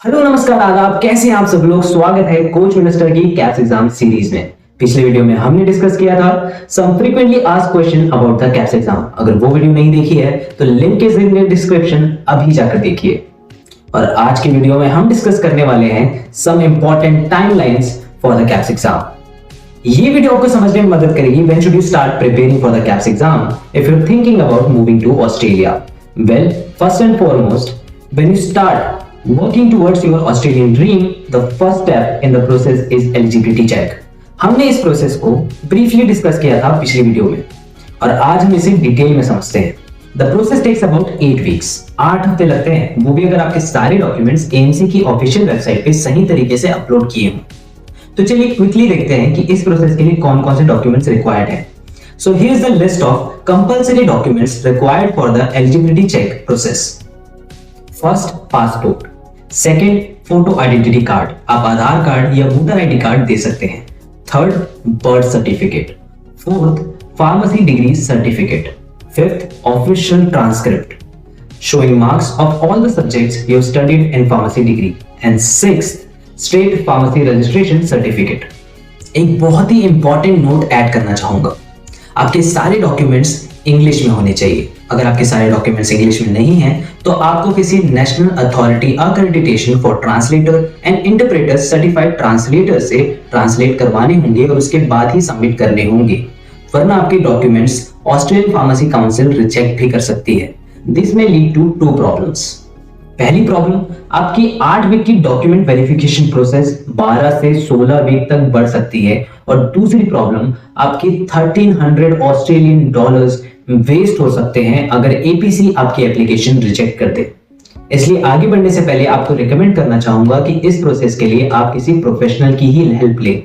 Hello नमस्कार आदाब, कैसे हैं आप सब लोग। स्वागत है कोच मिनिस्टर की कैप्स एग्जाम सीरीज में। पिछले वीडियो में हमने डिस्कस किया था some frequently asked question about the caps exam. अगर वो वीडियो नहीं देखी है तो link is in the description, अभी जाकर देखिए। और आज के वीडियो में हम डिस्कस करने वाले हैं some important timelines for the caps exam. ये वीडियो आपको समझने में मदद करेगी when should you start preparing for the caps exam if you are thinking about moving to Australia. Well, first and foremost, when you start working towards your Australian dream, the first step in the process is eligibility check. हमने इस process को briefly discuss किया था पिछले video में और आज हम इसे डिटेल में समझते हैं। The process takes about 8 weeks. 8 हफ्ते लगते हैं, वो भी अगर आपके सारे डॉक्यूमेंट्स AMC की ऑफिशियल वेबसाइट पे सही तरीके से अपलोड किए हों। तो चलिए क्विकली देखते हैं कि इस प्रोसेस के लिए कौन कौन से डॉक्यूमेंट्स रिक्वायर्ड हैं। So here is the list of compulsory documents required for the eligibility check process. First, passport. Second, photo identity card, आप आधार कार्ड या वोटर आईडी कार्ड दे सकते हैं। Third, birth certificate. Fourth, pharmacy degree certificate. Fifth, official transcript showing marks of all the subjects you studied in pharmacy degree. And sixth, state pharmacy registration certificate. एक बहुत ही important note add करना चाहूंगा, आपके सारे documents English में होने चाहिए। अगर आपके सारे डॉक्यूमेंट्स इंग्लिश में नहीं हैं तो आपको किसी national authority accreditation for translator and interpreter certified translator से ट्रांसलेट करवाने होंगे और उसके बाद ही सबमिट करने होंगे, वरना आपके documents Australian pharmacy council reject भी कर सकती है। दिस में लीड टू 2 प्रॉब्लम्स। पहली प्रॉब्लम, आपकी 8 वीक की डॉक्यूमेंट वेरिफिकेशन प्रोसेस 12 से 16 वीक तक बढ़ सकती है। और दूसरी प्रॉब्लम, आपकी 1300 ऑस्ट्रेलियन डॉलर्स वेस्ट हो सकते हैं अगर एपीसी आपकी एप्लीकेशन रिजेक्ट कर दे। इसलिए आगे बढ़ने से पहले आपको रिकमेंड करना चाहूंगा कि इस प्रोसेस के लिए आप किसी प्रोफेशनल की ही हेल्प लें।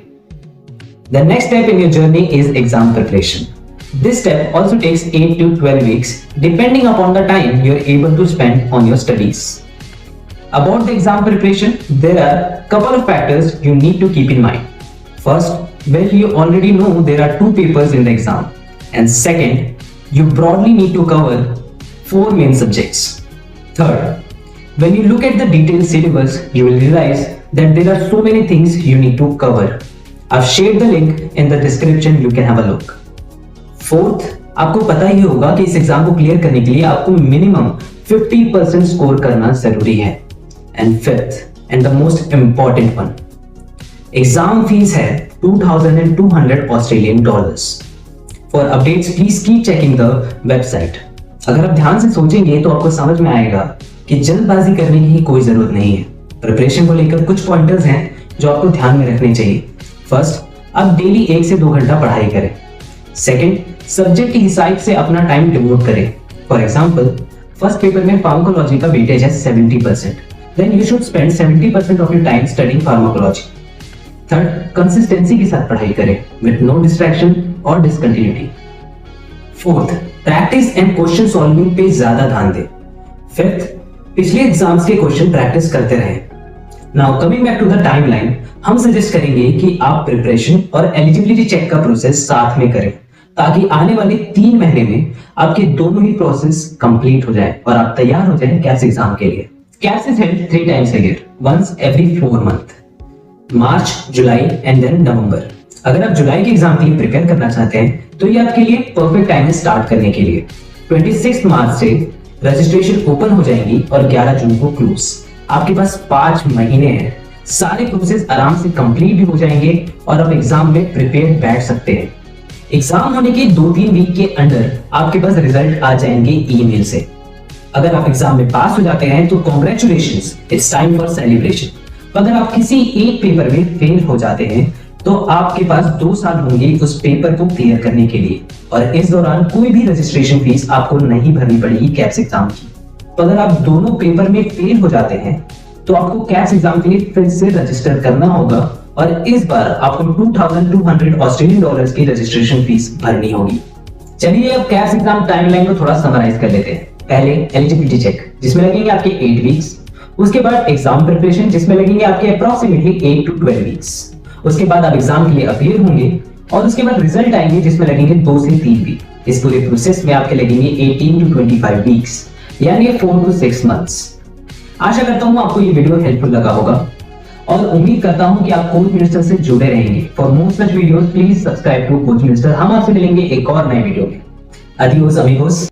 The next step in your journey is exam preparation. This step also takes 8 to 12 weeks depending upon the time you are able to spend on your studies. About the exam preparation, there are couple of factors you need to keep in mind. First, well, you already know there are 2 papers in the exam. And second, you broadly need to cover 4 main subjects. Third, when you look at the detailed syllabus, you will realize that there are so many things you need to cover. I've shared the link in the description, you can have a look. Fourth, आपको पता ही होगा कि इस exam को clear करने के लिए आपको मिनिमम 50% स्कोर करना जरूरी है। And fifth and the most important one, exam fees है 2200 Australian dollars. For updates please keep checking the website. अगर आप ध्यान से सोचेंगे तो आपको समझ में आएगा कि जल्दबाजी करने की कोई जरूरत नहीं है। प्रिपरेशन को लेकर कुछ पॉइंटर्स हैं जो आपको ध्यान में रखने चाहिए। फर्स्ट, आप डेली 1 से 2 घंटा पढ़ाई करें। सेकेंड, सब्जेक्ट के हिसाब से अपना टाइम डिवोट करें। फॉर एग्जाम्पल, फर्स्ट पेपर में फार्माकोलॉजी का वेटेज है 70%, then you should spend 70% of your time studying pharmacology. Third, consistency के साथ पढ़ाई करें विद नो डिस्ट्रैक्शन और discontinuity. Fourth, practice and question solving पे ज्यादा ध्यान दें। फिफ्थ, पिछले एग्जाम्स के क्वेश्चन प्रैक्टिस करते रहें। Now coming back to the timeline, हम सजेस्ट करेंगे कि आप प्रिपरेशन और एलिजिबिलिटी चेक का प्रोसेस साथ में करें ताकि आने वाले 3 महीने में आपके दोनों ही प्रोसेस कंप्लीट हो जाए और आप तैयार हो जाएं कैप्स एग्जाम के लिए। CAPS is held 3 times a year, once every 4 month, March, July and then November. अगर आप जुलाई के एग्जाम के लिए प्रिपेयर करना चाहते हैं तो ये आपके लिए परफेक्ट टाइम है स्टार्ट करने के लिए। 26 मार्च से रजिस्ट्रेशन ओपन हो जाएंगी और 11 जून को क्लोज। आपके पास 5 महीने हैं, सारे प्रोसेस आराम से कंप्लीट भी हो जाएंगे और आप एग्जाम में प्रिपेयर बैठ सकते हैं। एग्जाम होने के 2-3 वीक के अंदर आपके पास रिजल्ट आ जाएंगे ईमेल से। अगर आप एग्जाम में पास हो जाते हैं तो congratulations, it's time for celebration. अगर आप किसी एक पेपर में फेल हो जाते हैं तो आपके पास 2 साल होंगे उस पेपर को क्लियर करने के लिए और इस दौरान कोई भी रजिस्ट्रेशन फीस आपको नहीं भरनी पड़ेगी कैप्स एग्जाम की। तो अगर आप दोनों पेपर में फेल हो जाते हैं तो आपको कैप्स एग्जाम के लिए फिर से रजिस्टर करना होगा और इस बार आपको 2200 ऑस्ट्रेलियन डॉलर्स की रजिस्ट्रेशन फीस भरनी होगी। चलिए अब कैप्स एग्जाम टाइमलाइन को थोड़ा समराइज कर लेते हैं। पहले एलिजिबिलिटी चेक जिसमें लगेंगे आपके 8 वीक्स, उसके बाद एग्जाम प्रिपरेशन जिसमें लगेंगे आपके अप्रॉक्सीमेटली 8 to 12 वीक्स, उसके बाद आप एग्जाम के लिए अपीयर होंगे और उसके बाद रिजल्ट आएंगे जिसमें लगेंगे 2 से 3 वीक। इस पूरे प्रोसेस में आपके लगेंगे 18 to 25 वीक्स, यानी 4 to 6 मंथ्स। आशा करता हूँ आपको ये वीडियो हेल्पफुल लगा होगा और उम्मीद करता हूँ कि आप कोच मिनिस्टर से जुड़े रहेंगे। For more such videos please subscribe to Coach Minister. हम आपसे मिलेंगे एक और नए वीडियो में। अडियोस अमीगोस।